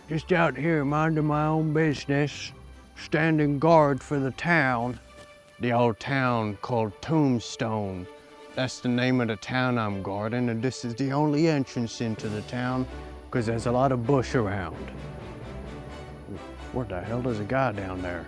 Just out here minding my own business, standing guard for the town. The old town called Tombstone. That's the name of the town I'm guarding, and this is the only entrance into the town because there's a lot of bush around. What the hell is a guy down there?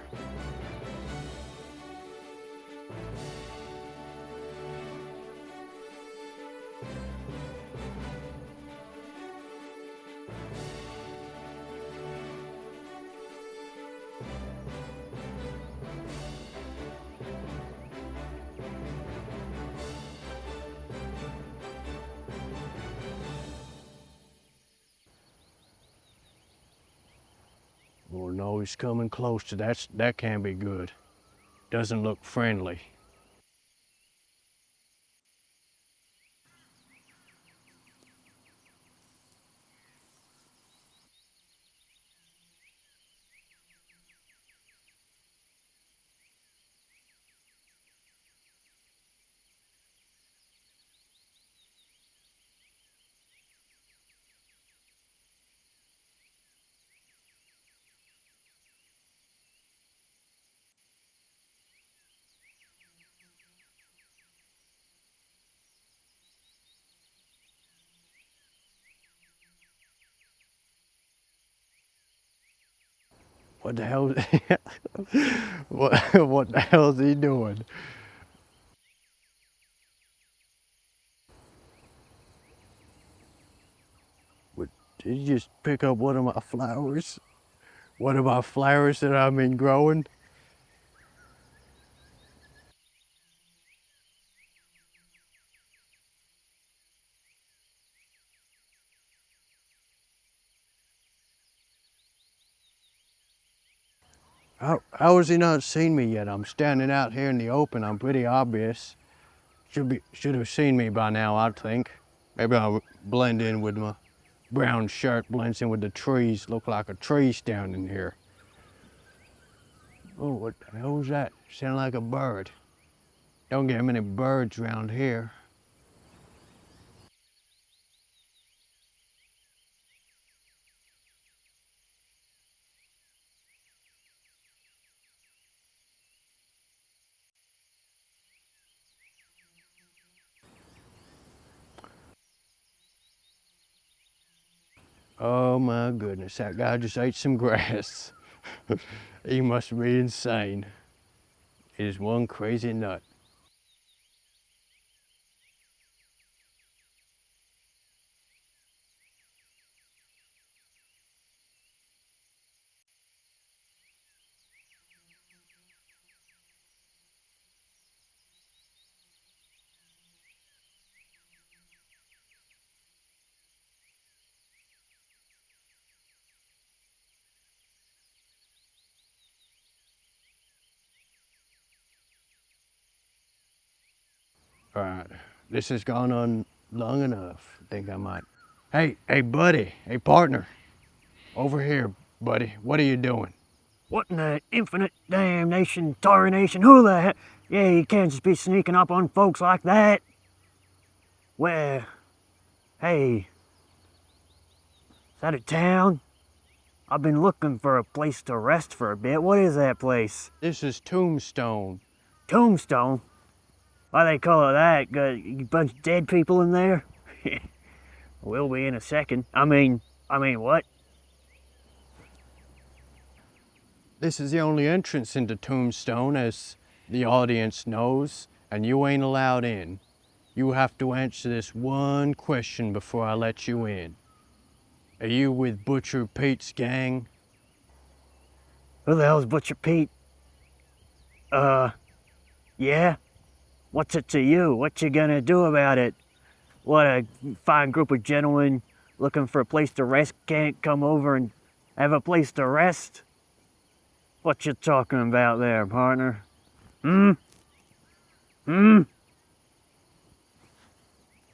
Oh no, he's coming close to that can't be good. Doesn't look friendly. What the hell? what the hell is he doing? What, did he just pick up one of my flowers? One of my flowers that I've been growing? How has he not seen me yet? I'm standing out here in the open. I'm pretty obvious. Should have seen me by now, I think. Maybe I'll blend in with my brown shirt, blends in with the trees. Look like a tree standing here. Oh, what the hell was that? Sound like a bird. Don't get many birds around here. Oh my goodness, that guy just ate some grass. He must be insane. He is one crazy nut. All right, this has gone on long enough. I think I might. Hey, buddy, hey, partner. Over here, buddy. What are you doing? What in the infinite damnation, tarnation? Who the heck? Yeah, you can't just be sneaking up on folks like that. Where? Hey, is that a town? I've been looking for a place to rest for a bit. What is that place? This is Tombstone. Tombstone? Why they call it that? Got a bunch of dead people in there? Will be in a second. I mean, what? This is the only entrance into Tombstone, as the audience knows, and you ain't allowed in. You have to answer this one question before I let you in. Are you with Butcher Pete's gang? Who the hell's Butcher Pete? Yeah? What's it to you? What you gonna do about it? What, a fine group of gentlemen looking for a place to rest can't come over and have a place to rest? What you talking about there, partner?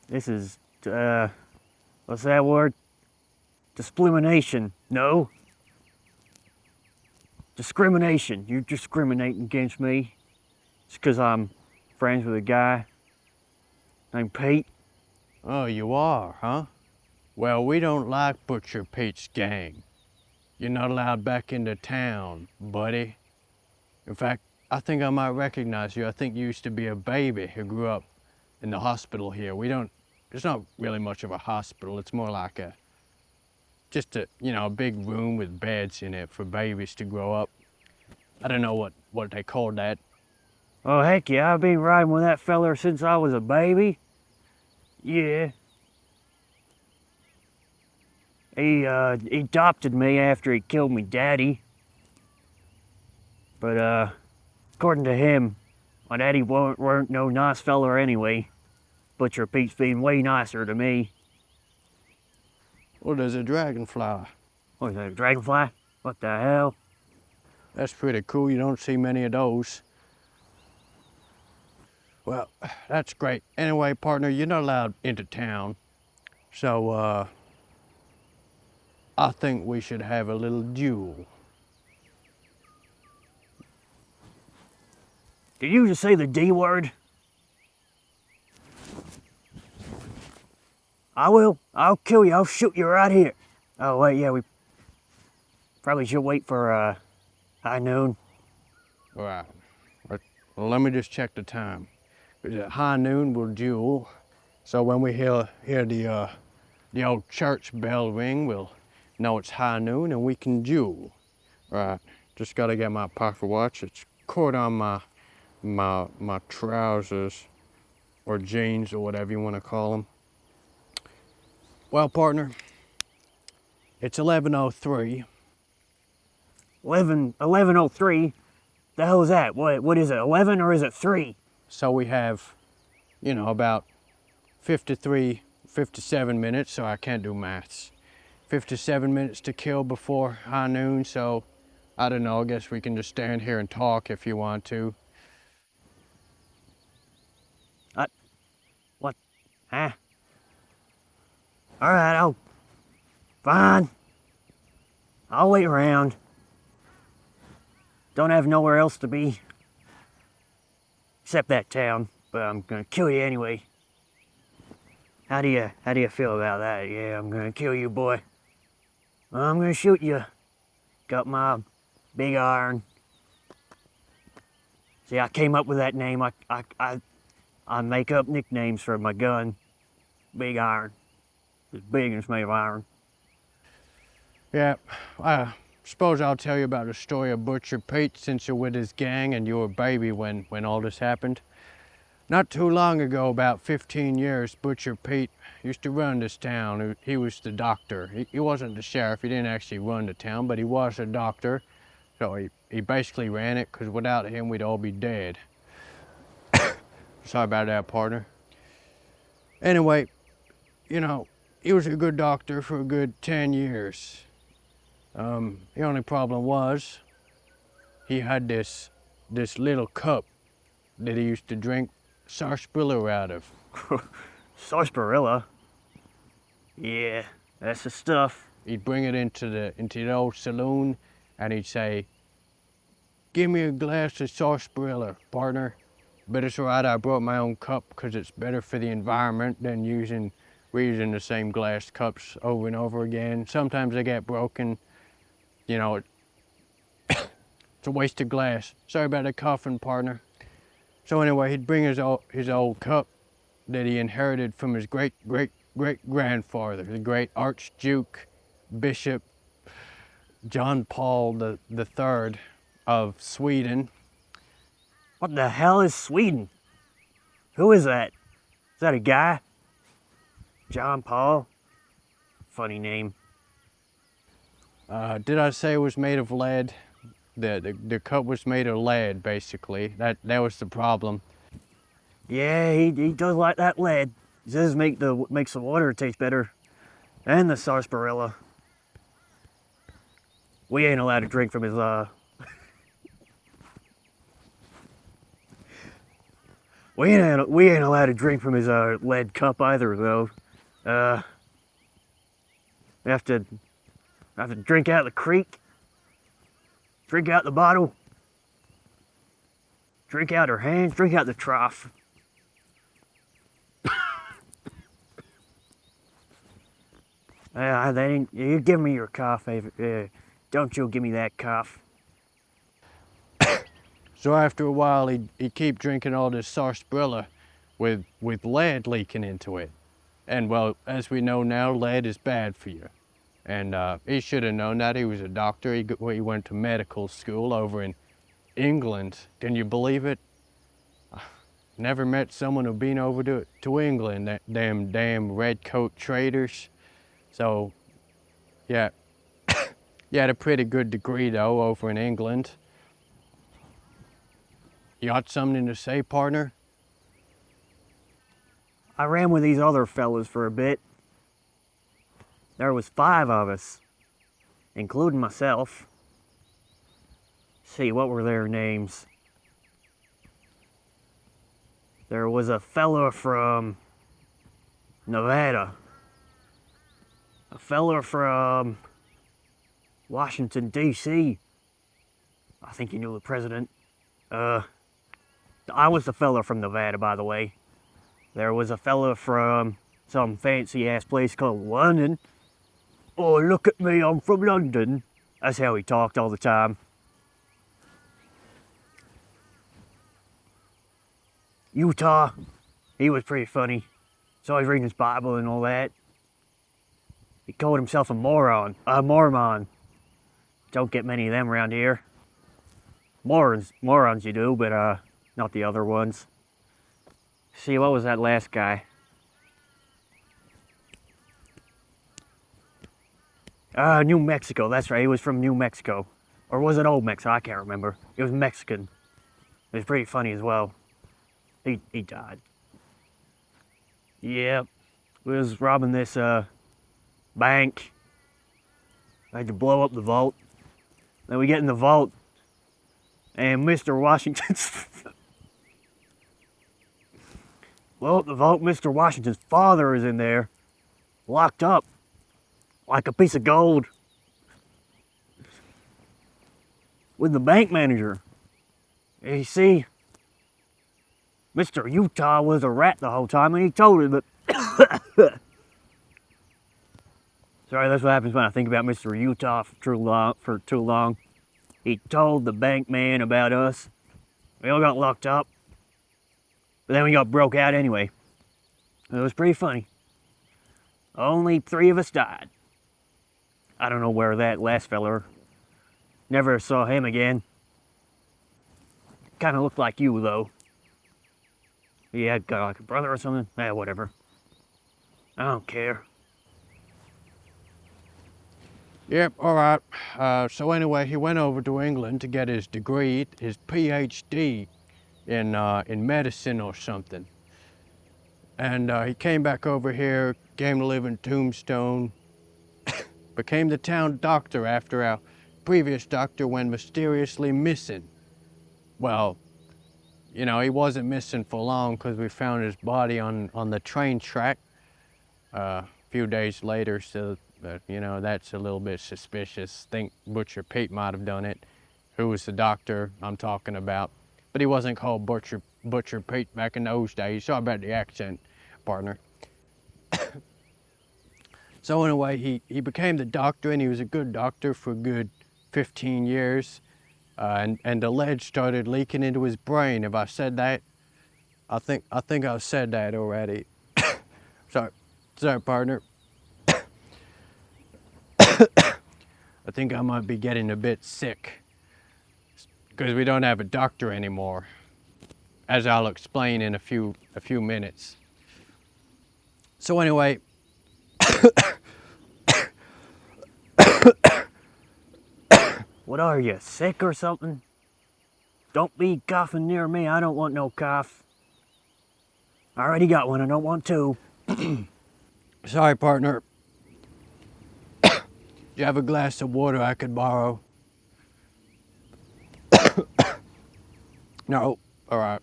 This is, what's that word? Discrimination. No. Discrimination. You're discriminating against me. It's because I'm friends with a guy named Pete. Oh, you are, huh? Well, we don't like Butcher Pete's gang. You're not allowed back into town, buddy. In fact, I think I might recognize you. I think you used to be a baby who grew up in the hospital here. It's not really much of a hospital. It's more like just a big room with beds in it for babies to grow up. I don't know what they call that. Oh, heck yeah, I've been riding with that feller since I was a baby. Yeah. He adopted me after he killed me daddy. But, according to him, my daddy weren't no nice feller anyway. Butcher Pete's been way nicer to me. Well, there's a dragonfly. What is that, a dragonfly? What the hell? That's pretty cool. You don't see many of those. Well, that's great. Anyway, partner, you're not allowed into town. So, I think we should have a little duel. Did you just say the D word? I will. I'll kill you. I'll shoot you right here. Oh, wait, yeah, we probably should wait for, high noon. All right. Well, let me just check the time. At high noon, we'll duel. So when we hear the old church bell ring, we'll know it's high noon and we can duel. All right. Just gotta get my pocket watch. It's caught on my trousers or jeans or whatever you want to call them. Well, partner, it's 11:03. 11:03? The hell is that? What is it, 11 or is it 3? So we have, about 53, 57 minutes, so I can't do maths. 57 minutes to kill before high noon, so I don't know, I guess we can just stand here and talk if you want to. What? Huh? Alright, fine. I'll wait around. Don't have nowhere else to be. Except that town, but I'm gonna kill you anyway. How do you feel about that? Yeah, I'm gonna kill you, boy. I'm gonna shoot you. Got my big iron. See, I came up with that name. I make up nicknames for my gun. Big iron. It's big and it's made of iron. Yeah, I suppose I'll tell you about the story of Butcher Pete since you're with his gang and you were a baby when all this happened. Not too long ago, about 15 years, Butcher Pete used to run this town. He was the doctor. He wasn't the sheriff. He didn't actually run the town, but he was a doctor. So he basically ran it, because without him, we'd all be dead. Sorry about that, partner. Anyway, he was a good doctor for a good 10 years. The only problem was he had this little cup that he used to drink sarsaparilla out of. Sarsaparilla? Yeah, that's the stuff. He'd bring it into the old saloon and he'd say, "Give me a glass of sarsaparilla, partner. But it's all right, I brought my own cup because it's better for the environment than reusing the same glass cups over and over again. Sometimes they get broken. It's a waste of glass. Sorry about the coughing, partner." So anyway, he'd bring his old cup that he inherited from his great-great-great-grandfather, the great Archduke Bishop John Paul III of Sweden. What the hell is Sweden? Who is that? Is that a guy? John Paul? Funny name. Did I say it was made of lead? The cup was made of lead, basically. That was the problem. Yeah, he does like that lead. He says makes the water taste better. And the sarsaparilla. We ain't allowed to drink from his We ain't allowed to drink from his lead cup either, though. We have to drink out of the creek, drink out the bottle, drink out our hands, drink out the trough. You give me your coffee. Don't you give me that cough. So after a while, he'd keep drinking all this sarsaparilla with lead leaking into it. And well, as we know now, lead is bad for you. And he should have known that. He was a doctor. He went to medical school over in England. Can you believe it? Never met someone who'd been over to England. That damn redcoat traders. So, yeah, he had a pretty good degree though over in England. You got something to say, partner? I ran with these other fellas for a bit. There was 5 of us, including myself. See, what were their names? There was a fella from Nevada. A fella from Washington, D.C. I think you knew the president. I was the fella from Nevada, by the way. There was a fella from some fancy-ass place called London. Oh, look at me, I'm from London. That's how he talked all the time. Utah, he was pretty funny. So he's reading his Bible and all that. He called himself a Mormon. Don't get many of them around here. Morons you do, but not the other ones. See, what was that last guy? New Mexico, that's right, he was from New Mexico. Or was it Old Mexico? I can't remember. It was Mexican. It was pretty funny as well. He died. Yeah, we was robbing this bank. I had to blow up the vault. Then we get in the vault, and Mr. Washington's blow up the vault. Mr. Washington's father is in there, locked up like a piece of gold, with the bank manager. And you see, Mr. Utah was a rat the whole time, and he told her that. Sorry, that's what happens when I think about Mr. Utah for too long. He told the bank man about us. We all got locked up, but then we got broke out anyway. It was pretty funny. Only 3 of us died. I don't know where that last feller. Never saw him again. Kind of looked like you, though. He had got like a brother or something. Whatever. I don't care. Yep, all right. So anyway, he went over to England to get his degree, his PhD in medicine or something. And he came back over here, came to live in Tombstone, became the town doctor after our previous doctor went mysteriously missing. Well, you know, he wasn't missing for long because we found his body on the train track a few days later, so you know, that's a little bit suspicious. Think Butcher Pete might have done it. Who was the doctor I'm talking about? But he wasn't called Butcher Pete back in those days. Sorry about the accent, partner. So anyway, he became the doctor, and he was a good doctor for a good 15 years. And the lead started leaking into his brain. Have I said that? I think I've said that already. Sorry, partner. I think I might be getting a bit sick because we don't have a doctor anymore, as I'll explain in a few minutes. So anyway, What are you, sick or something? Don't be coughing near me. I don't want no cough. I already got one. I don't want 2. sorry, partner. Do you have a glass of water I could borrow? No? All right.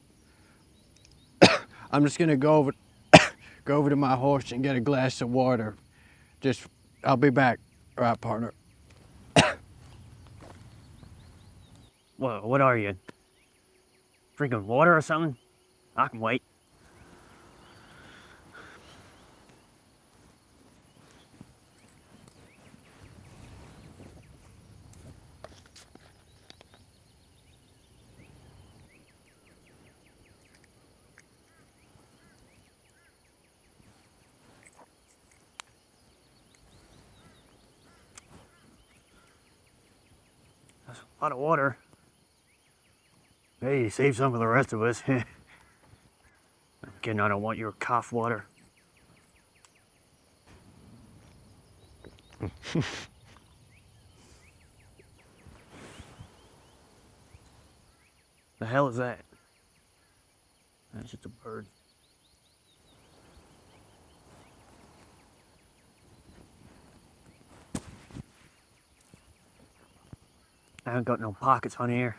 I'm just gonna go over to my horse and get a glass of water. I'll be back. All right, partner. Whoa, what are you? Drinking water or something? I can wait. That's a lot of water. Hey, save some for the rest of us. I'm kidding, I don't want your cough water. The hell is that? That's just a bird. I haven't got no pockets on here.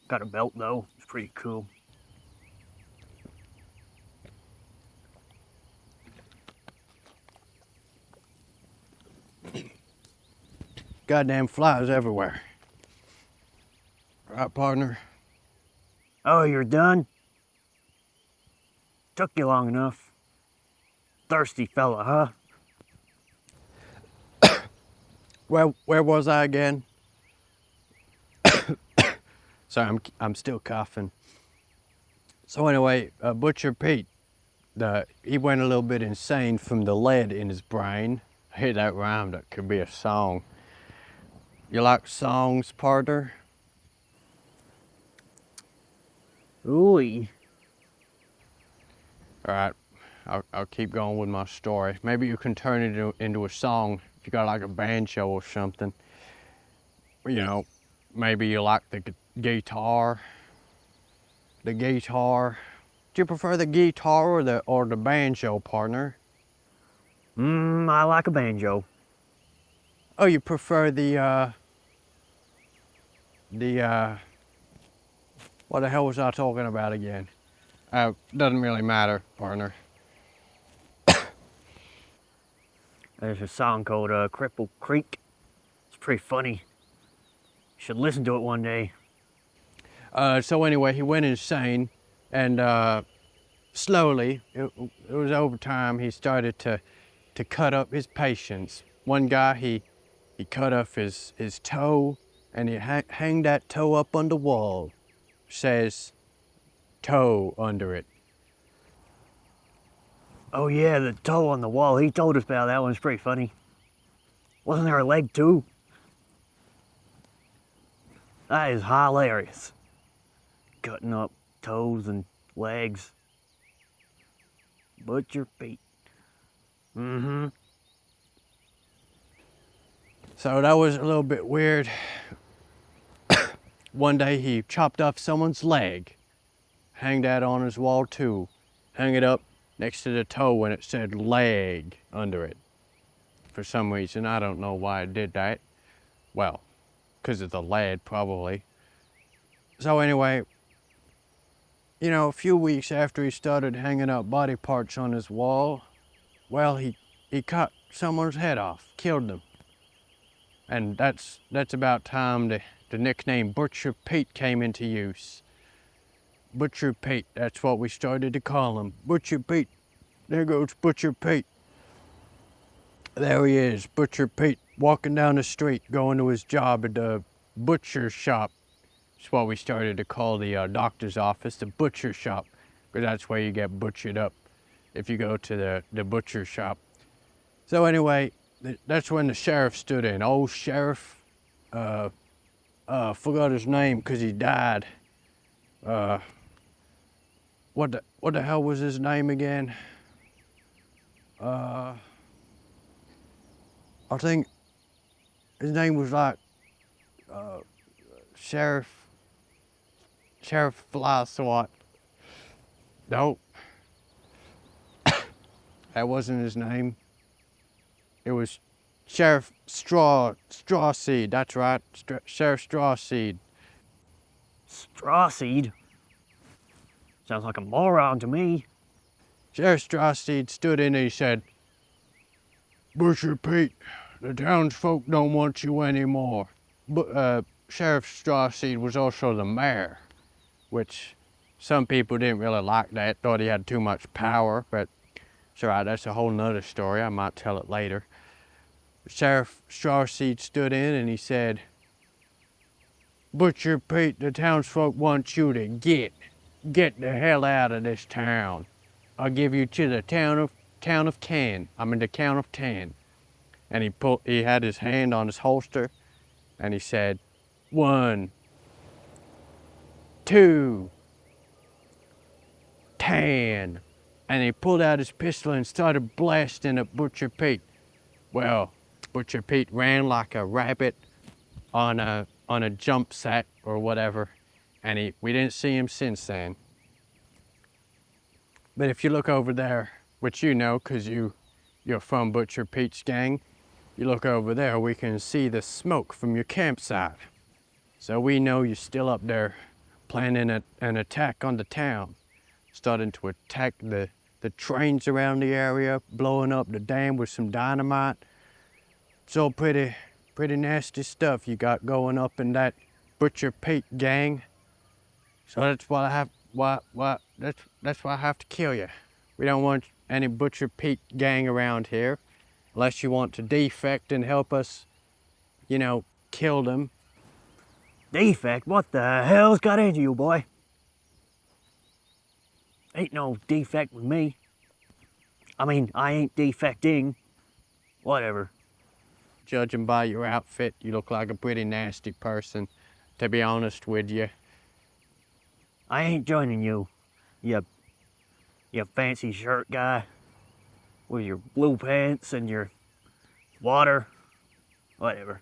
Got a belt though, it's pretty cool. Goddamn flies everywhere. Right, partner? Oh, you're done? Took you long enough. Thirsty fella, huh? Where was I again? Sorry, I'm still coughing. So anyway, Butcher Pete, he went a little bit insane from the lead in his brain. I hear that rhyme, that could be a song. You like songs, partner? Ooh. All right, I'll keep going with my story. Maybe you can turn it into a song if you got like a banjo or something. You know, maybe you like the guitar. The guitar. Do you prefer the guitar or the banjo, partner? I like a banjo. Oh, you prefer the what the hell was I talking about again? Doesn't really matter, partner. There's a song called Cripple Creek. It's pretty funny. You should listen to it one day. So anyway, he went insane, and slowly, it was over time, he started to cut up his patients. One guy, he cut off his toe, and he hanged that toe up on the wall. Says, toe under it. Oh yeah, the toe on the wall. He told us about that one. It's pretty funny. Wasn't there a leg too? That is hilarious. Cutting up toes and legs. Butcher Pete. So that was a little bit weird. One day he chopped off someone's leg. Hang that on his wall too. Hang it up next to the toe and it said leg under it. For some reason, I don't know why I did that. Well, because of the lead probably. So anyway, you know, a few weeks after he started hanging up body parts on his wall, well, he cut someone's head off, killed them. And that's about time the nickname Butcher Pete came into use. Butcher Pete, that's what we started to call him. Butcher Pete. There goes Butcher Pete. There he is, Butcher Pete, walking down the street, going to his job at the butcher shop. That's what we started to call the doctor's office, the butcher shop, because that's where you get butchered up if you go to the butcher shop. So anyway, that's when the sheriff stood in. Old sheriff, forgot his name because he died. What the hell was his name again? I think his name was like Sheriff Fly Swat. Nope. That wasn't his name. It was Sheriff Strawseed. That's right, Sheriff Strawseed. Strawseed? Sounds like a moron to me. Sheriff Strawseed stood in and he said, Butcher Pete, the townsfolk don't want you anymore. But Sheriff Strawseed was also the mayor, which some people didn't really like that, thought he had too much power, but it's all right, that's a whole nother story. I might tell it later. Sheriff Strawseed stood in and he said, Butcher Pete, the townsfolk want you to get the hell out of this town. I'll give you to the town of Can. I'm in the count of 10. and he had his hand on his holster, and he said, 1, 2, 10. And he pulled out his pistol and started blasting at Butcher Pete. Well, Butcher Pete ran like a rabbit on a jump sack or whatever, and we didn't see him since then. But if you look over there, which you know because you're from Butcher Pete's gang, you look over there, we can see the smoke from your campsite. So we know you're still up there planning an attack on the town, starting to attack the trains around the area, blowing up the dam with some dynamite. It's all pretty nasty stuff you got going up in that Butcher Pete gang. So that's why that's why I have to kill you. We don't want any Butcher Pete gang around here, unless you want to defect and help us, kill them. Defect? What the hell's got into you, boy? Ain't no defect with me. I mean, I ain't defecting. Whatever. Judging by your outfit, you look like a pretty nasty person, to be honest with you. I ain't joining you, you fancy shirt guy with your blue pants and your water. Whatever.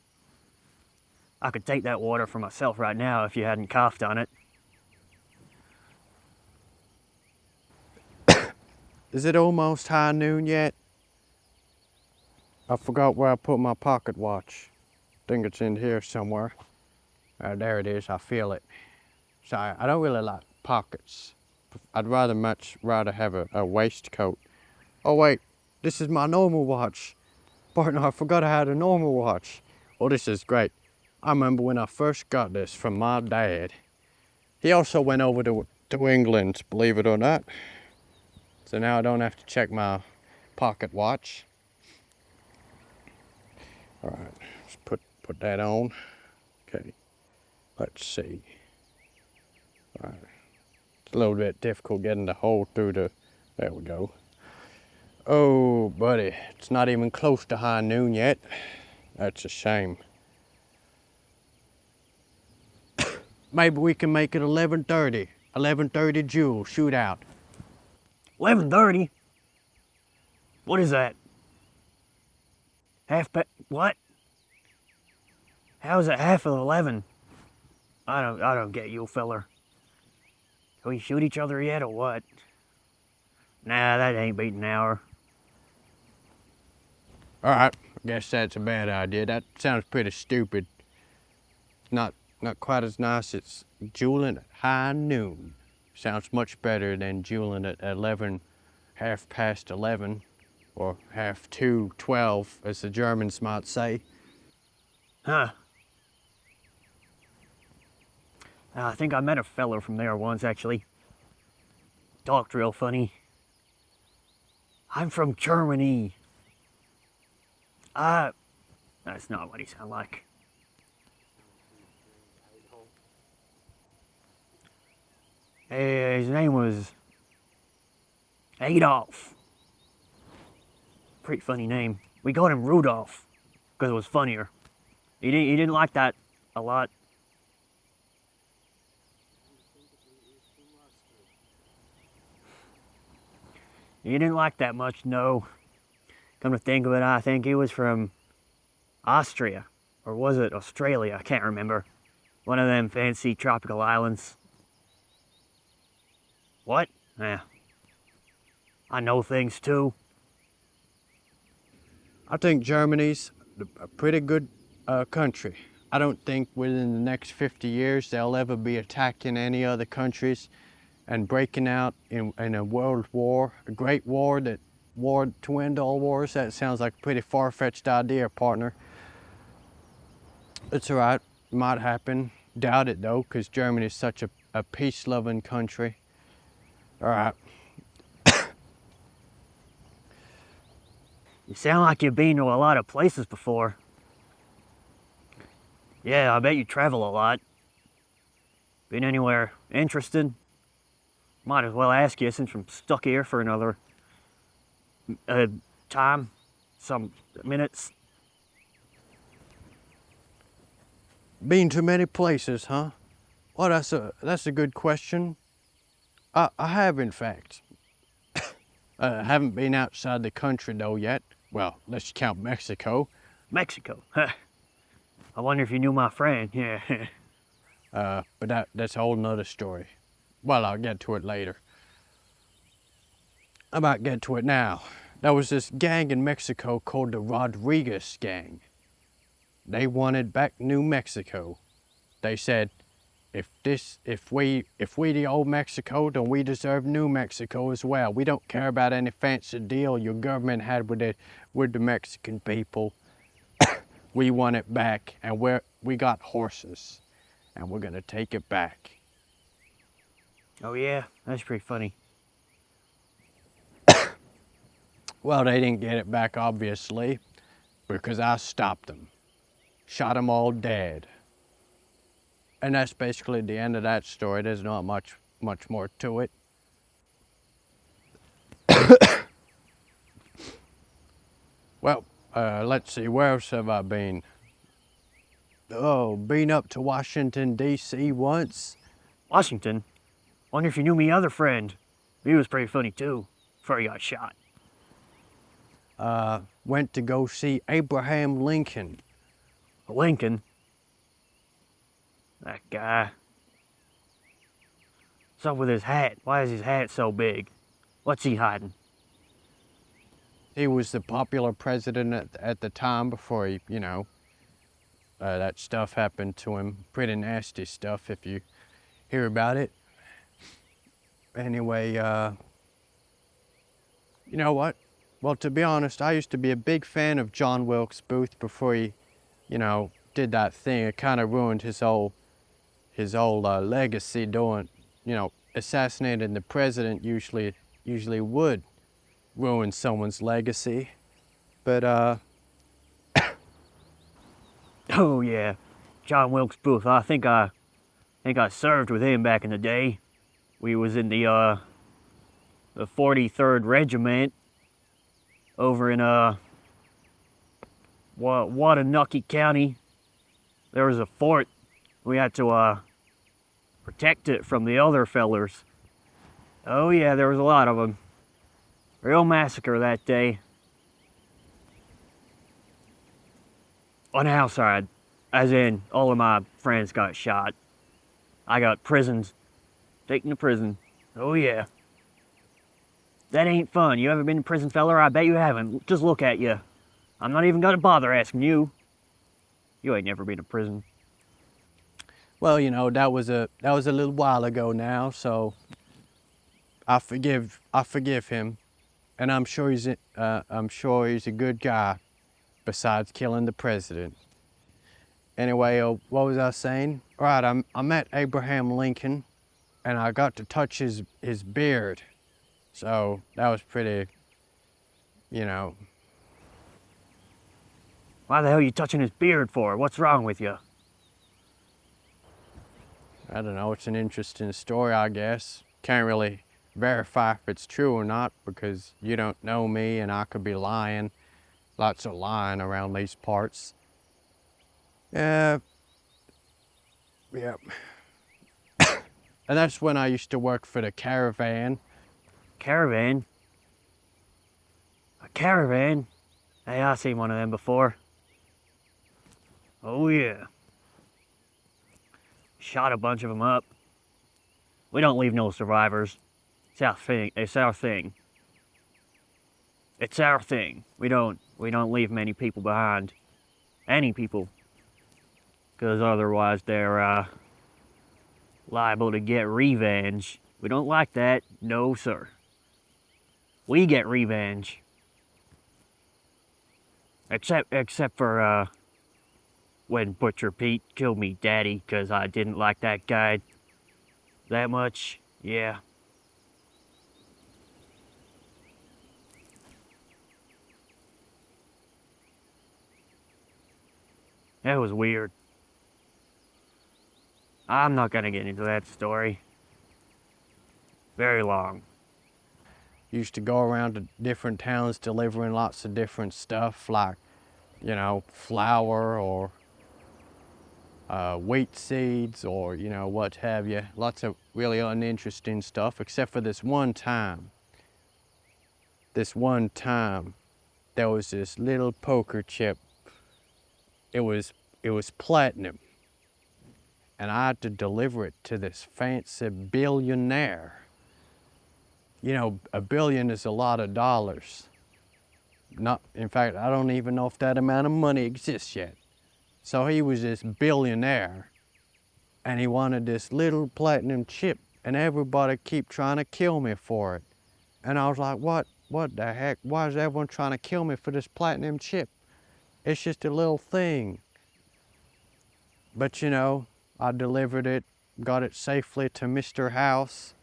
I could take that water for myself right now if you hadn't coughed on it. Is it almost high noon yet? I forgot where I put my pocket watch. Think it's in here somewhere. There it is, I feel it. Sorry, I don't really like pockets. I'd much rather have a waistcoat. Oh wait, this is my normal watch. Partner, I forgot I had a normal watch. Oh, this is great. I remember when I first got this from my dad. He also went over to England, believe it or not. So now I don't have to check my pocket watch. All right, let's put that on. Okay, let's see. All right, it's a little bit difficult getting the hole through there we go. Oh, buddy, it's not even close to high noon yet. That's a shame. Maybe we can make it 11:30. 11:30 Jewel shootout. 11:30? What is that? What? How is it half of 11? I don't get you, feller. Can we shoot each other yet or what? Nah, that ain't beating an hour. All right, I guess that's a bad idea. That sounds pretty stupid. Not quite as nice as dueling at high noon. Sounds much better than dueling at 11, half past 11, or half to 12, as the Germans might say. Huh. I think I met a feller from there once, actually. Talked real funny. I'm from Germany. That's not what he sounded like. His name was Adolf. Pretty funny name. We called him Rudolph because it was funnier. He didn't like that a lot. He didn't like that much, no. Come to think of it, I think he was from Austria. Or was it Australia? I can't remember. One of them fancy tropical islands. What? Yeah. I know things too. I think Germany's a pretty good country. I don't think within the next 50 years they'll ever be attacking any other countries and breaking out in a world war, a great war to end all wars. That sounds like a pretty far-fetched idea, partner. It's all right, it might happen. Doubt it though, because Germany is such a peace-loving country. All right. You sound like you've been to a lot of places before. Yeah, I bet you travel a lot. Been anywhere interested? Might as well ask you since I'm stuck here for another time, some minutes. Been to many places, huh? Well, that's a good question. I have, in fact. Haven't been outside the country, though, yet. Well, let's count Mexico. Mexico. Huh. I wonder if you knew my friend. Yeah. But that's a whole nother story. Well, I'll get to it later. I might get to it now. There was this gang in Mexico called the Rodriguez Gang. They wanted back New Mexico. They said, if we the old Mexico, then we deserve New Mexico as well. We don't care about any fancy deal your government had with the Mexican people. We want it back, and we got horses, and we're gonna take it back. Oh yeah, that's pretty funny. Well, they didn't get it back, obviously, because I stopped them. Shot them all dead. And that's basically the end of that story. There's not much more to it. Well, let's see, where else have I been? Oh, been up to Washington, D.C. once. Washington? Wonder if you knew me other friend. He was pretty funny too, before he got shot. Went to go see Abraham Lincoln. Lincoln? That guy. What's up with his hat? Why is his hat so big? What's he hiding? He was the popular president at the time before he, that stuff happened to him. Pretty nasty stuff if you hear about it. Anyway, you know what? Well, to be honest, I used to be a big fan of John Wilkes Booth before he, did that thing. It kind of ruined his whole legacy doing, assassinating the president usually would ruin someone's legacy. But, Oh yeah, John Wilkes Booth. I think I served with him back in the day. We was in the 43rd Regiment over in Watonookie County. There was a fort. We had to protect it from the other fellers. Oh yeah, there was a lot of them. Real massacre that day. On the outside, as in all of my friends got shot. I got taken to prison. Oh yeah. That ain't fun. You ever been to prison, feller? I bet you haven't. Just look at you. I'm not even gonna bother asking you. You ain't never been to prison. well, that was a little while ago now, so I forgive him, and I'm sure he's a good guy, besides killing the president. Anyway, what was I saying? Right, I met Abraham Lincoln, and I got to touch his beard, so that was pretty, Why the hell are you touching his beard for? What's wrong with you? I don't know. It's an interesting story, I guess. Can't really verify if it's true or not because you don't know me and I could be lying. Lots of lying around these parts. Yeah. And that's when I used to work for the Caravan. Caravan? A caravan? Hey, I seen one of them before. Oh yeah. Shot a bunch of them up. We don't leave no survivors. It's our thing. It's our thing. It's our thing. We don't leave many people behind. Any people. Because otherwise they're liable to get revenge. We don't like that. No, sir. We get revenge. Except for when Butcher Pete killed me daddy because I didn't like that guy that much. Yeah. That was weird. I'm not gonna get into that story. Very long. Used to go around to different towns delivering lots of different stuff like, flour or wheat seeds or, you know, what have you. Lots of really uninteresting stuff, except for this one time. This one time, there was this little poker chip. It was platinum. And I had to deliver it to this fancy billionaire. You know, $1 billion is a lot of dollars. In fact, I don't even know if that amount of money exists yet. So he was this billionaire, and he wanted this little platinum chip, and everybody keep trying to kill me for it. And I was like, what the heck? Why is everyone trying to kill me for this platinum chip? It's just a little thing. But you know, I delivered it, got it safely to Mr. House,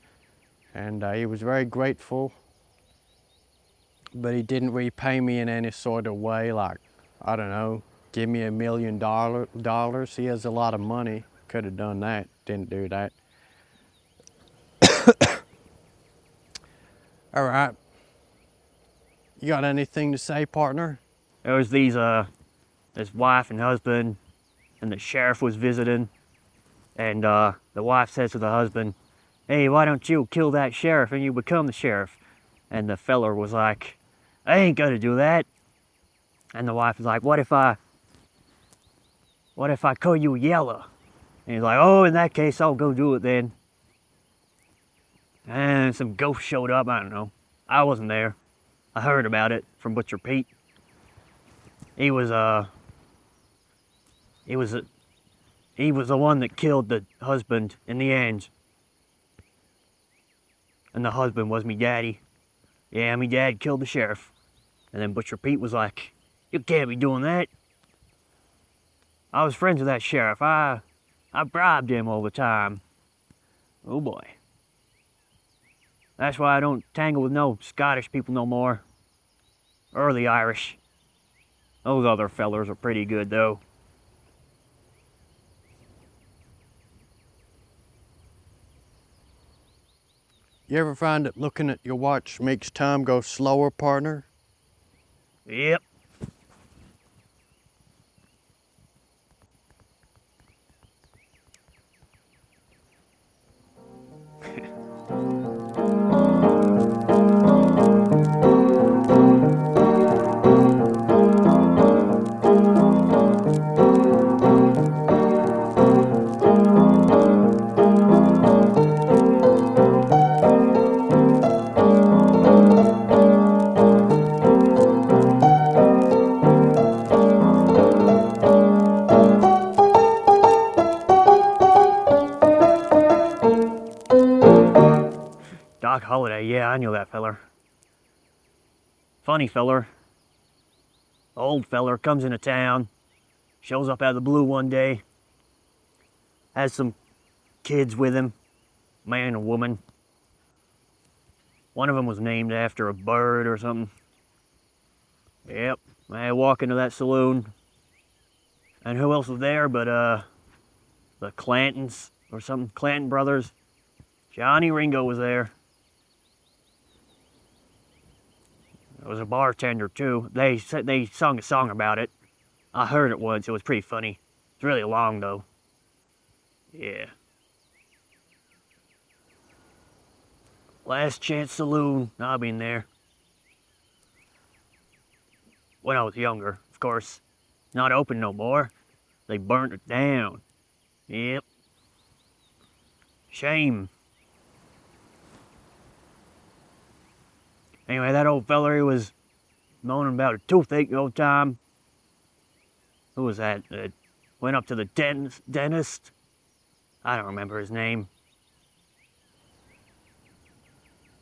and he was very grateful. But he didn't repay me in any sort of way, like, I don't know, give me $1 million. He has a lot of money. Could have done that. Didn't do that. All right. You got anything to say, partner? There was this wife and husband, and the sheriff was visiting, and the wife says to the husband, "Hey, why don't you kill that sheriff and you become the sheriff?" And the feller was like, "I ain't gonna do that." And the wife was like, what if I call you yellow?" And he's like, "Oh, in that case, I'll go do it then." And some ghost showed up, I don't know. I wasn't there. I heard about it from Butcher Pete. He was the one that killed the husband in the end. And the husband was me daddy. Yeah, me dad killed the sheriff. And then Butcher Pete was like, "You can't be doing that." I was friends with that sheriff. I bribed him all the time. Oh boy. That's why I don't tangle with no Scottish people no more. Or the Irish. Those other fellers are pretty good though. You ever find that looking at your watch makes time go slower, partner? Yep. Doc Holliday, yeah, I knew that feller. Funny feller. Old feller comes into town, shows up out of the blue one day, has some kids with him, man and woman. One of them was named after a bird or something. Yep, I walk into that saloon, and who else was there but the Clantons or something, Clanton brothers. Johnny Ringo was there. There was a bartender too. They sung a song about it. I heard it once. It was pretty funny. It's really long though. Yeah. Last Chance Saloon. I've been there. When I was younger, of course. Not open no more. They burnt it down. Yep. Shame. Anyway, that old feller, he was moaning about a toothache the whole time. Who was that? Went up to the dentist. I don't remember his name.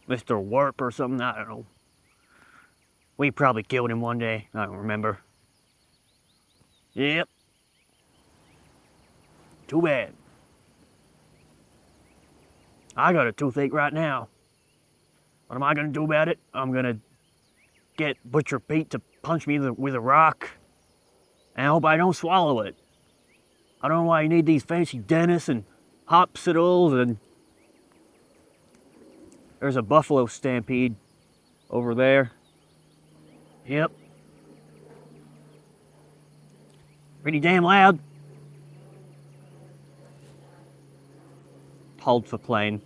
Mr. Warp or something, I don't know. We probably killed him one day, I don't remember. Yep. Too bad. I got a toothache right now. What am I gonna do about it? I'm gonna get Butcher Pete to punch me with a rock. And I hope I don't swallow it. I don't know why you need these fancy dentists and hospitals and... There's a buffalo stampede over there. Yep. Pretty damn loud. Hold for plane.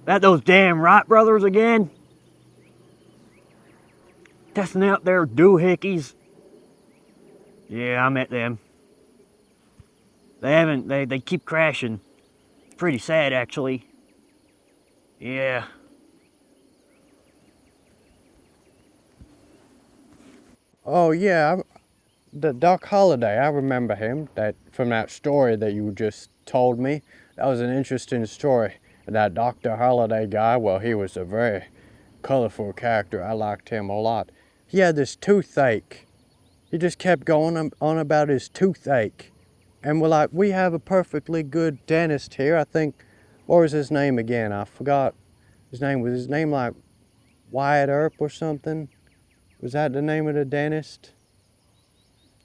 That those damn Wright brothers again? Testing out their doohickeys. Yeah, I met them. They keep crashing. It's pretty sad, actually. Yeah. Oh yeah, the Doc Holliday. I remember him. That from that story that you just told me. That was an interesting story. That Dr. Holliday guy. Well, he was a very colorful character. I liked him a lot. He had this toothache. He just kept going on about his toothache. And we're like, we have a perfectly good dentist here. I think, what was his name again? I forgot his name. Was his name like Wyatt Earp or something? Was that the name of the dentist?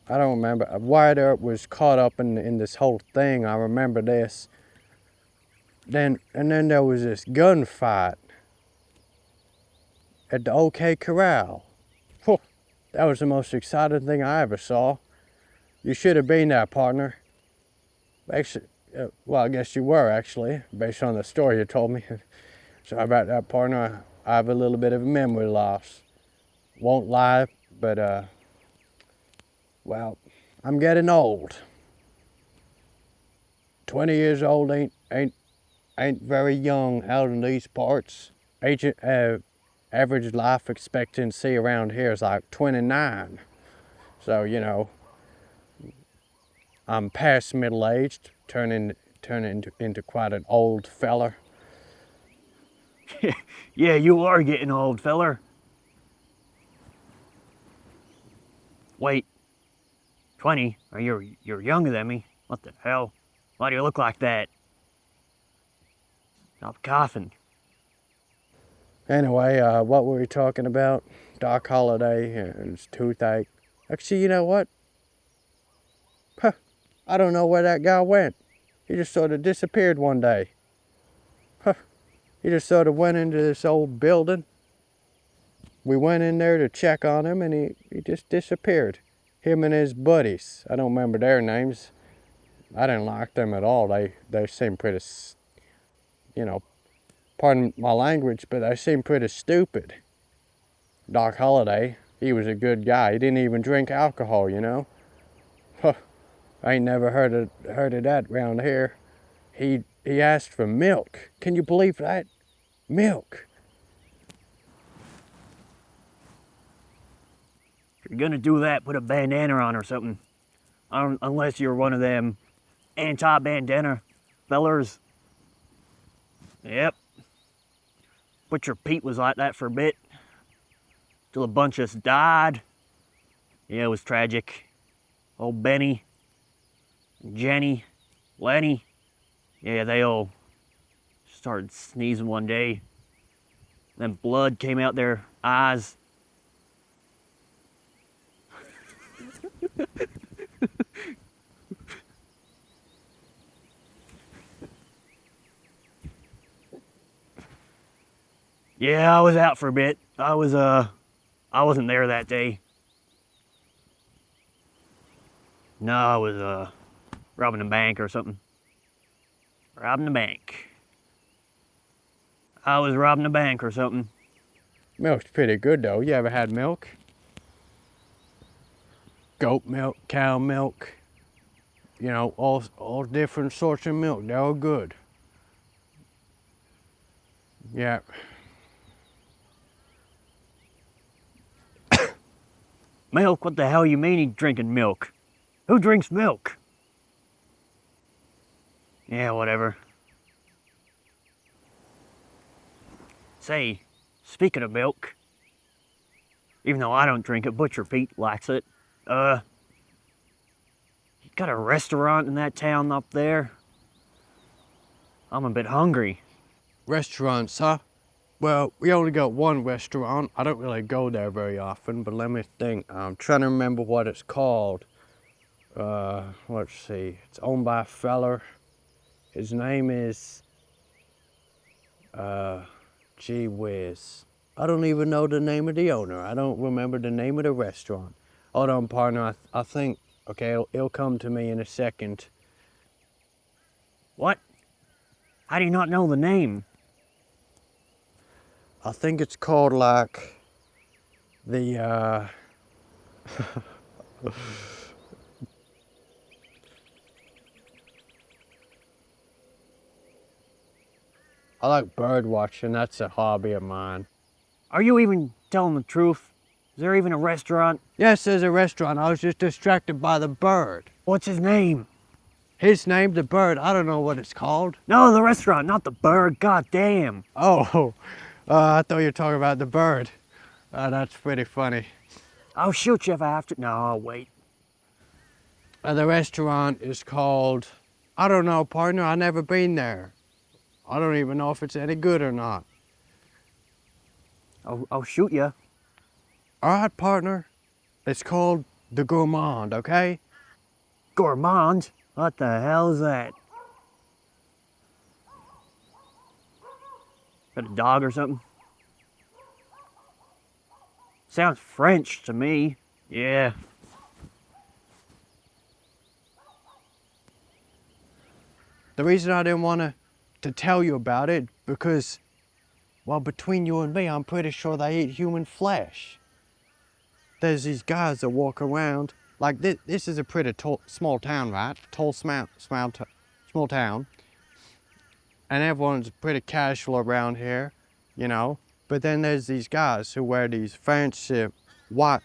I don't remember. Wyatt Earp was caught up in this whole thing. I remember this. And then there was this gunfight at the OK Corral. Whew, that was the most exciting thing I ever saw. You should have been there, partner. Actually, well, I guess you were, actually, based on the story you told me. Sorry about that, partner. I have a little bit of memory loss. Won't lie, but, well, I'm getting old. 20 years old ain't very young out in these parts. Average life expectancy around here is like 29. So, you know, I'm past middle-aged, turning into quite an old feller. Yeah, you are getting old, feller. Wait, 20? You're younger than me. What the hell? Why do you look like that? Stop coughing. Anyway, what were we talking about? Doc Holliday and his toothache. Actually, you know what? Huh, I don't know where that guy went. He just sort of disappeared one day. Huh, he just sort of went into this old building. We went in there to check on him and he just disappeared. Him and his buddies. I don't remember their names. I didn't like them at all. They seemed pretty, you know, pardon my language, but they seemed pretty stupid. Doc Holliday, he was a good guy. He didn't even drink alcohol, you know. Huh, I ain't never heard of that around here. He asked for milk. Can you believe that? Milk. If you're gonna do that, put a bandana on or something. Unless you're one of them anti-bandana fellers. Yep. Butcher Pete was like that for a bit. Till a bunch of us died. Yeah, it was tragic. Old Benny, Jenny, Lenny. Yeah, they all started sneezing one day. Then blood came out their eyes. Yeah, I was out for a bit. I wasn't there that day. No, I was robbing a bank or something. Robbing a bank. I was robbing a bank or something. Milk's pretty good though. You ever had milk? Goat milk, cow milk. You know, all different sorts of milk. They're all good. Yeah. Milk? What the hell you mean he's drinking milk? Who drinks milk? Yeah, whatever. Say, speaking of milk, even though I don't drink it, Butcher Pete likes it. You got a restaurant in that town up there? I'm a bit hungry. Restaurants, huh? Well, we only got one restaurant. I don't really go there very often, but let me think. I'm trying to remember what it's called. Let's see. It's owned by a feller. His name is, gee whiz. I don't even know the name of the owner. I don't remember the name of the restaurant. Hold on, partner. I think, okay, it'll come to me in a second. What? How do you not know the name? I think it's called like the I like bird watching. That's a hobby of mine. Are you even telling the truth? Is there even a restaurant? Yes, there's a restaurant. I was just distracted by the bird. What's his name? His name, the bird. I don't know what it's called. No, the restaurant, not the bird. God damn. Oh, I thought you were talking about the bird. That's pretty funny. I'll shoot you if I have to. No, wait. The restaurant is called, I don't know, partner. I never been there. I don't even know if it's any good or not. I'll shoot you. All right, partner. It's called the Gourmand, okay? Gourmand? What the hell is that? Is that a dog or something? Sounds French to me. Yeah. The reason I didn't want to tell you about it, because, well, between you and me, I'm pretty sure they eat human flesh. There's these guys that walk around, like this is a pretty small town, right? Small town. And everyone's pretty casual around here, you know? But then there's these guys who wear these fancy white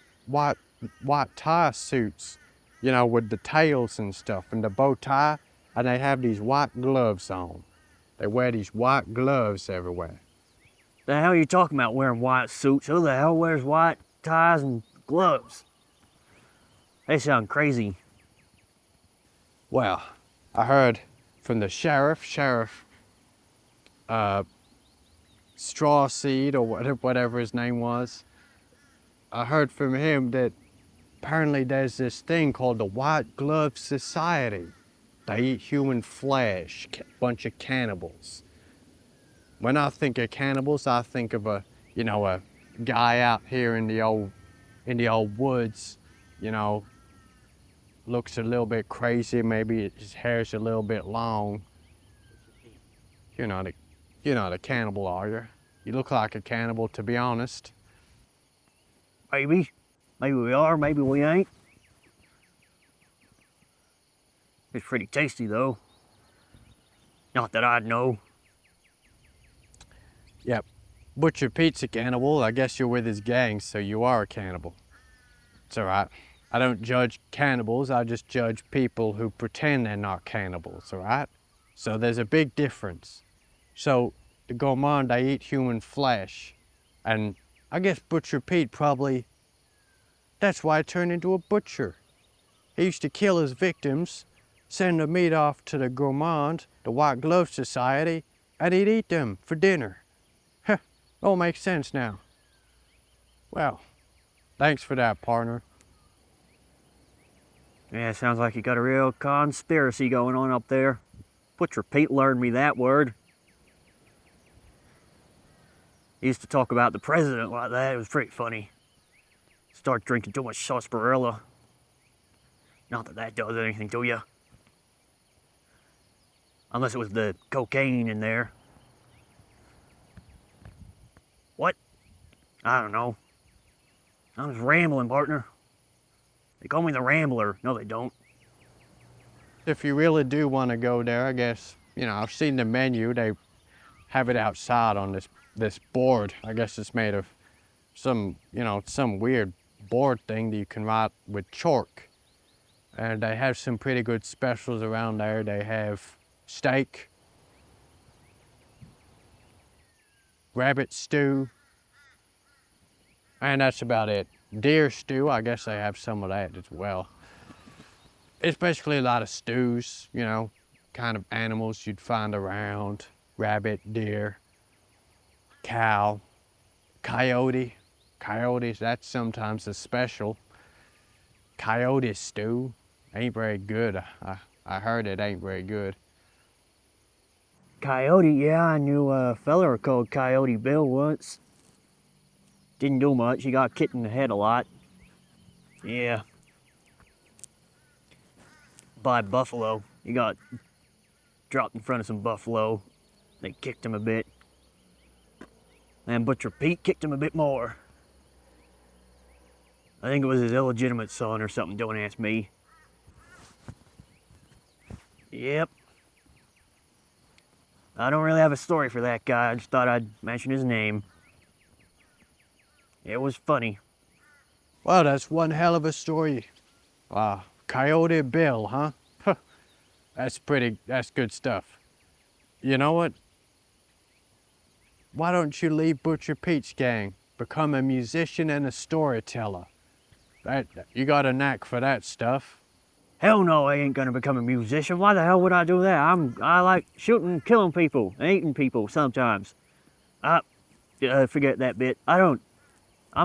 tie suits, you know, with the tails and stuff and the bow tie, and they have these white gloves on. They wear these white gloves everywhere. The hell are you talking about wearing white suits? Who the hell wears white ties and gloves? They sound crazy. Well, I heard from the Sheriff Strawseed, or whatever his name was. I heard from him that apparently there's this thing called the White Glove Society. They eat human flesh, bunch of cannibals. When I think of cannibals, I think of a guy out here in the old woods, you know, looks a little bit crazy, maybe his hair's a little bit long. You're not a cannibal, are you? You look like a cannibal, to be honest. Maybe. Maybe we are, maybe we ain't. It's pretty tasty, though. Not that I'd know. Yep. Butcher Pete's a cannibal. I guess you're with his gang, so you are a cannibal. It's all right. I don't judge cannibals. I just judge people who pretend they're not cannibals, all right? So there's a big difference. So the gourmand, they eat human flesh. And I guess Butcher Pete probably, that's why he turned into a butcher. He used to kill his victims, send the meat off to the gourmand, the White Glove Society, and he'd eat them for dinner. Heh, all makes sense now. Well, thanks for that, partner. Yeah, sounds like you got a real conspiracy going on up there. Butcher Pete learned me that word. He used to talk about the president like that. It was pretty funny. Start drinking too much sarsaparilla. Not that that does anything to you. Unless it was the cocaine in there. What? I don't know. I was rambling, partner. They call me the Rambler. No, they don't. If you really do want to go there, I guess, I've seen the menu. They have it outside on this board. I guess it's made of some weird board thing that you can write with chalk. And they have some pretty good specials around there. They have steak, rabbit stew, and that's about it. Deer stew, I guess they have some of that as well. It's basically a lot of stews, kind of animals you'd find around. Rabbit, deer, cow, coyote. Coyotes, that's sometimes a special. Coyote stew ain't very good. I heard it ain't very good. Coyote, yeah, I knew a feller called Coyote Bill once. Didn't do much, he got kicked in the head a lot. Yeah. By buffalo. He got dropped in front of some buffalo. They kicked him a bit. And Butcher Pete kicked him a bit more. I think it was his illegitimate son or something, don't ask me. Yep. I don't really have a story for that guy, I just thought I'd mention his name. It was funny. Well, that's one hell of a story. Coyote Bill, huh? That's good stuff. You know what? Why don't you leave Butcher Pete's gang? Become a musician and a storyteller. You got a knack for that stuff. Hell no, I ain't gonna become a musician. Why the hell would I do that? I like shooting, killing people, and eating people sometimes. Forget that bit. I'm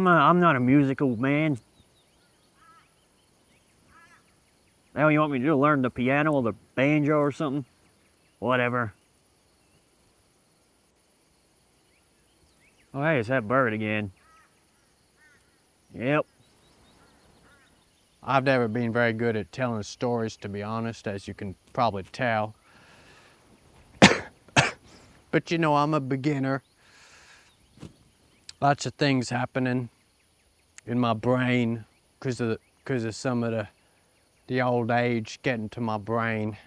not a musical man. The hell you want me to do? Learn the piano or the banjo or something? Whatever. Oh, hey, it's that bird again. Yep. I've never been very good at telling stories, to be honest, as you can probably tell. But you know, I'm a beginner. Lots of things happening in my brain because of some of the old age getting to my brain.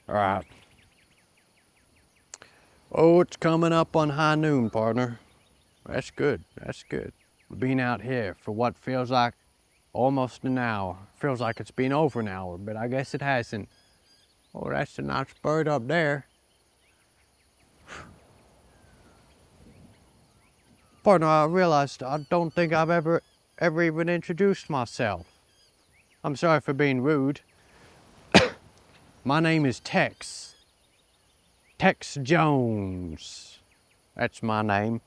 All right. Oh, it's coming up on high noon, partner. That's good. That's good. We've been out here for what feels like almost an hour. Feels like it's been over an hour, but I guess it hasn't. Oh, that's a nice bird up there. Partner, I realized I don't think I've ever even introduced myself. I'm sorry for being rude. My name is Tex. Tex Jones. That's my name.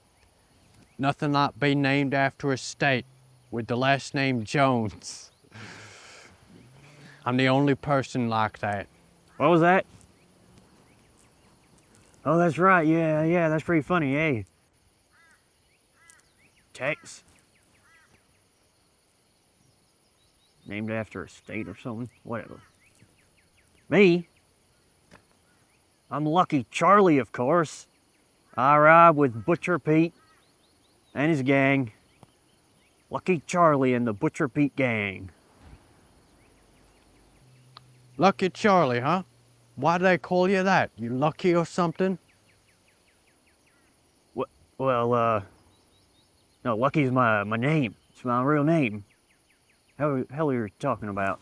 Nothing like being named after a state with the last name Jones. I'm the only person like that. What was that? Oh, that's right. Yeah, that's pretty funny, hey. Tex. Named after a state or something? Whatever. Me? I'm Lucky Charlie, of course. I ride with Butcher Pete and his gang. Lucky Charlie and the Butcher Pete gang. Lucky Charlie, huh? Why do they call you that? You lucky or something? Well, no, Lucky's my name. It's my real name. Hell are you talking about?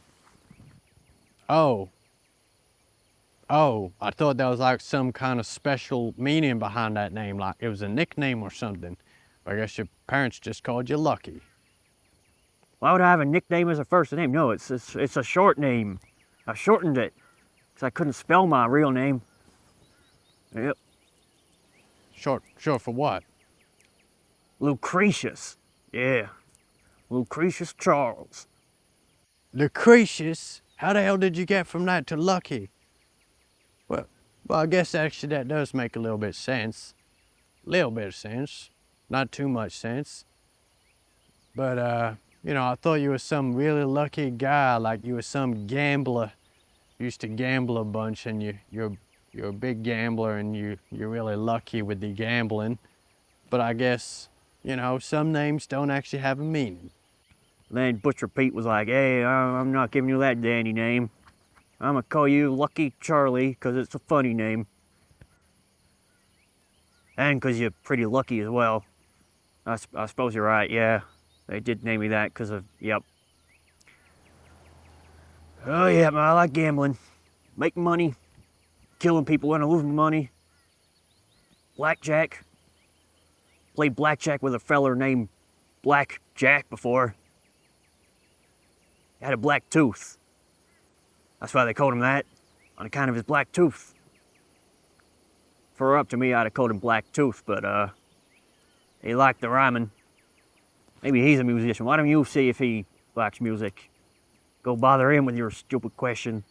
Oh, I thought there was like some kind of special meaning behind that name, like it was a nickname or something. But I guess your parents just called you Lucky. Why would I have a nickname as a first name? No, it's a short name. I shortened it because I couldn't spell my real name. Yep. Short for what? Lucretius. Yeah. Lucretius Charles. Lucretius? How the hell did you get from that to Lucky? Well, I guess actually that does make a little bit of sense. Little bit of sense. Not too much sense. But, you know, I thought you were some really lucky guy, like you were some gambler. You used to gamble a bunch and you're a big gambler and you're really lucky with the gambling. But I guess, you know, some names don't actually have a meaning. Then Butcher Pete was like, hey, I'm not giving you that dandy name. I'm gonna call you Lucky Charlie because it's a funny name. And because you're pretty lucky as well. I suppose you're right, yeah. They did name me that because of, yep. Oh yeah, man, I like gambling. Making money. Killing people when I lose money. Blackjack. Played blackjack with a feller named Black Jack before. He had a black tooth. That's why they called him that, on account of his black tooth. If it were up to me, I'd have called him Black Tooth, but he liked the rhyming. Maybe he's a musician. Why don't you see if he likes music? Go bother him with your stupid question.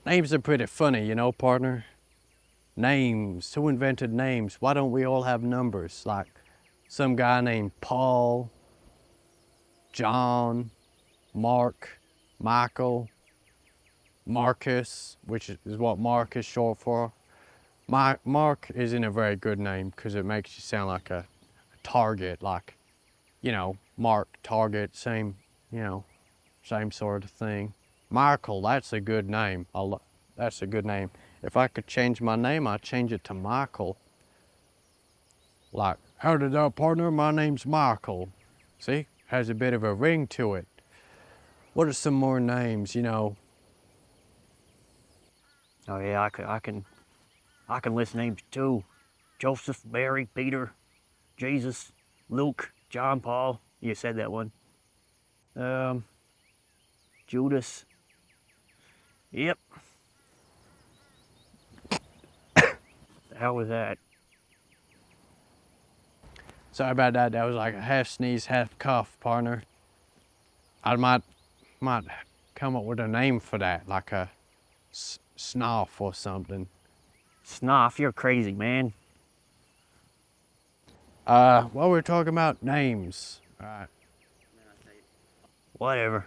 Names are pretty funny, you know, partner. Names. Who invented names? Why don't we all have numbers? Like some guy named Paul, John, Mark, Michael, Marcus, which is what Mark is short for. Mark isn't a very good name because it makes you sound like a target, like, Mark, target, same, same sort of thing. Michael, that's a good name. That's a good name. If I could change my name, I'd change it to Michael. Like, how did that, partner? My name's Michael. See, has a bit of a ring to it. What are some more names, Oh yeah, I can list names too. Joseph, Mary, Peter, Jesus, Luke, John, Paul. You said that one. Judas. Yep. The hell was that? Sorry about that. That was like a half sneeze, half cough, partner. I might come up with a name for that, like a snuff or something. Snuff, you're crazy, man. Well, we're talking about names. All right. Whatever.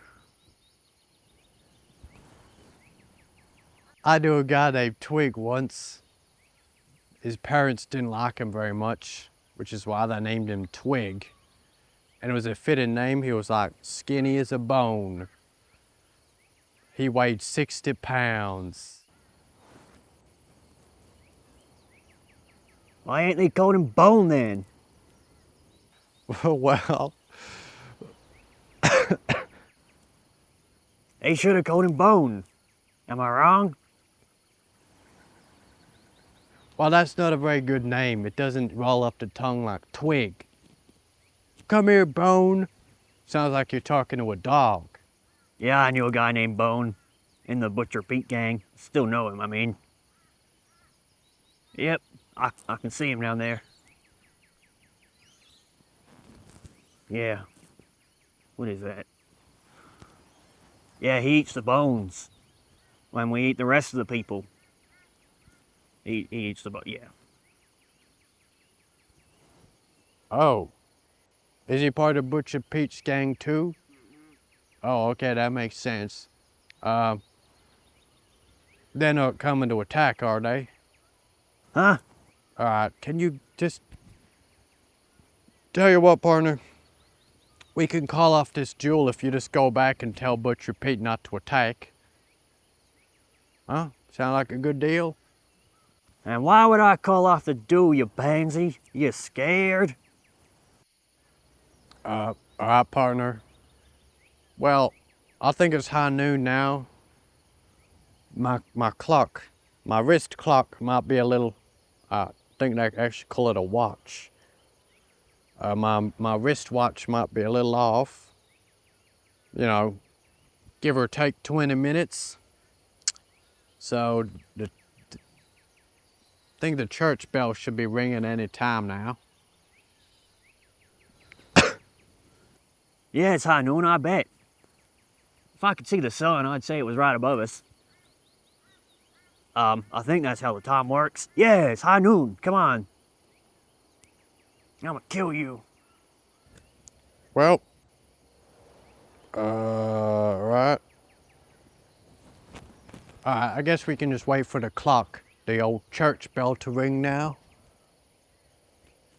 I knew a guy named Twig once. His parents didn't like him very much, which is why they named him Twig. And it was a fitting name. He was like skinny as a bone. He weighed 60 pounds. Why ain't they called him Bone then? Well, They should have called him Bone. Am I wrong? well, that's not a very good name. It doesn't roll up the tongue like Twig. Come here, Bone. Sounds like you're talking to a dog. Yeah, I knew a guy named Bone in the Butcher Pete gang. Still know him, I mean. Yep, I can see him down there. Yeah. What is that? Yeah, he eats the bones. When we eat the rest of the people. He eats the bones, yeah. Oh. Is he part of Butcher Pete's gang too? Oh, okay, that makes sense. They're not coming to attack, are they? Huh? Alright, can you just... Tell you what, partner. We can call off this duel if you just go back and tell Butcher Pete not to attack. Huh? Sound like a good deal? And why would I call off the duel, you pansy? You scared? Alright, partner. Well, I think it's high noon now. My clock, my wrist clock might be a little, I think they actually call it a watch. My wristwatch might be a little off. Give or take 20 minutes. So, I think the church bell should be ringing any time now. Yeah, it's high noon, I bet. If I could see the sun, I'd say it was right above us. I think that's how the time works. Yeah, it's high noon. Come on. I'm gonna kill you. Well, right. I guess we can just wait for the old church bell to ring now.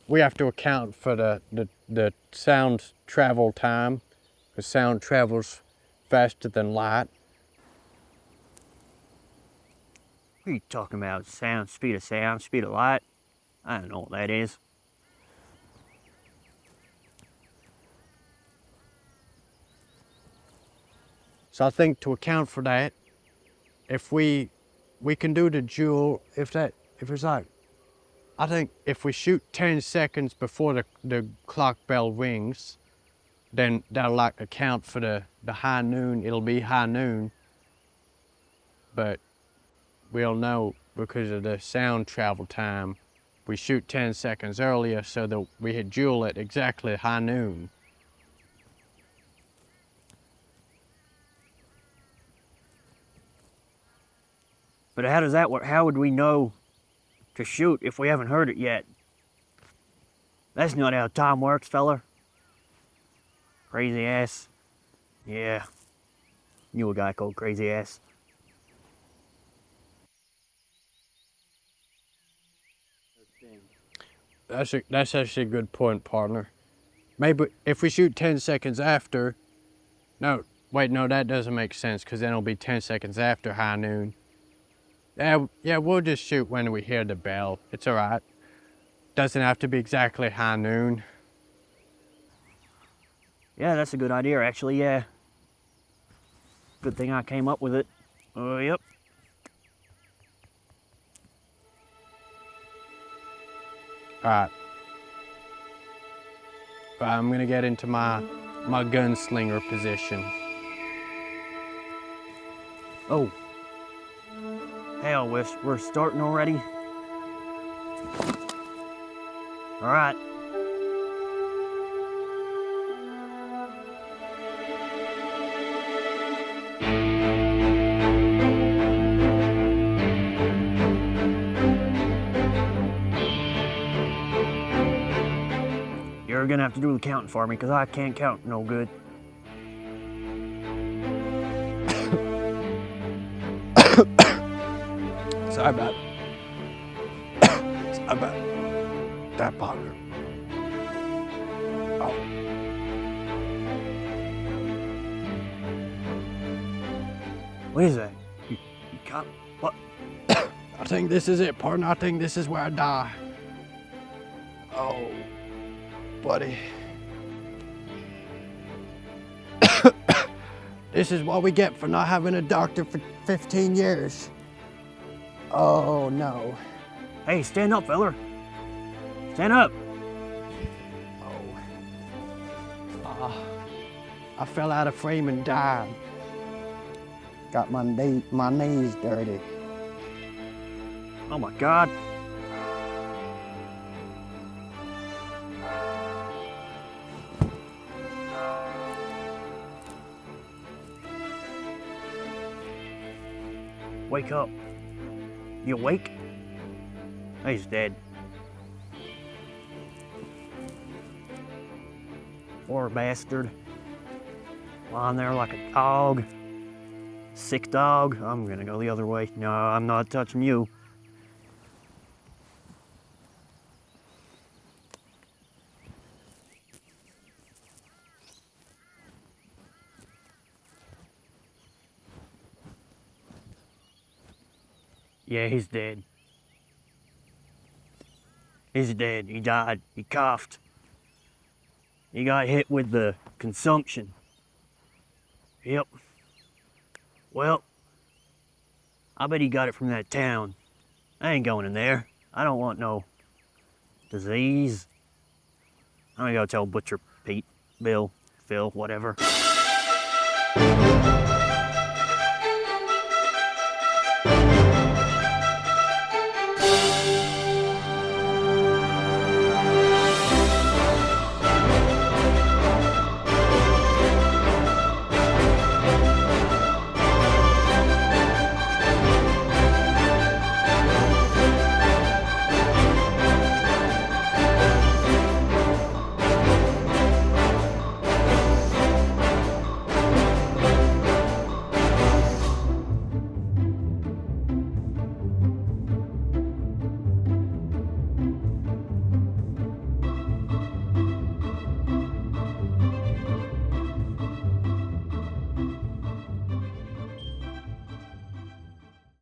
We have to account for the sound travel time, because sound travels faster than light. What are you talking about? Sound, speed of light? I don't know what that is. So I think to account for that, if we can do the duel, if it's like, I think if we shoot 10 seconds before the clock bell rings, then that'll like account for the high noon. It'll be high noon, but we'll know because of the sound travel time. We shoot 10 seconds earlier so that we hit duel at exactly high noon. But how does that work? How would we know to shoot if we haven't heard it yet? That's not how time works, fella. Crazy ass. Yeah. Knew a guy called Crazy Ass. That's actually a good point, partner. Maybe if we shoot 10 seconds after... No, wait, no, that doesn't make sense, because then it'll be 10 seconds after high noon. Yeah, we'll just shoot when we hear the bell. It's all right. Doesn't have to be exactly high noon. Yeah, that's a good idea, actually, yeah. Good thing I came up with it. Yep. All right. I'm gonna get into my gunslinger position. Oh. Hell, we're starting already? All right. You're gonna have to do the counting for me, because I can't count no good. Sorry about that, partner. Oh. What is that? You can't... What? I think this is it, partner. I think this is where I die. Oh, buddy. This is what we get for not having a doctor for 15 years. Oh, no. Hey, stand up, feller. Stand up. Oh. I fell out of frame and died. Got my knees dirty. Oh my God. Wake up. You awake? He's dead. Poor bastard. Lying there like a dog. Sick dog. I'm gonna go the other way. No, I'm not touching you. Yeah, he's dead. He's dead. He died. He coughed. He got hit with the consumption. Yep. Well, I bet he got it from that town. I ain't going in there. I don't want no disease. I'm gonna go tell Butcher Pete, Bill, Phil, whatever.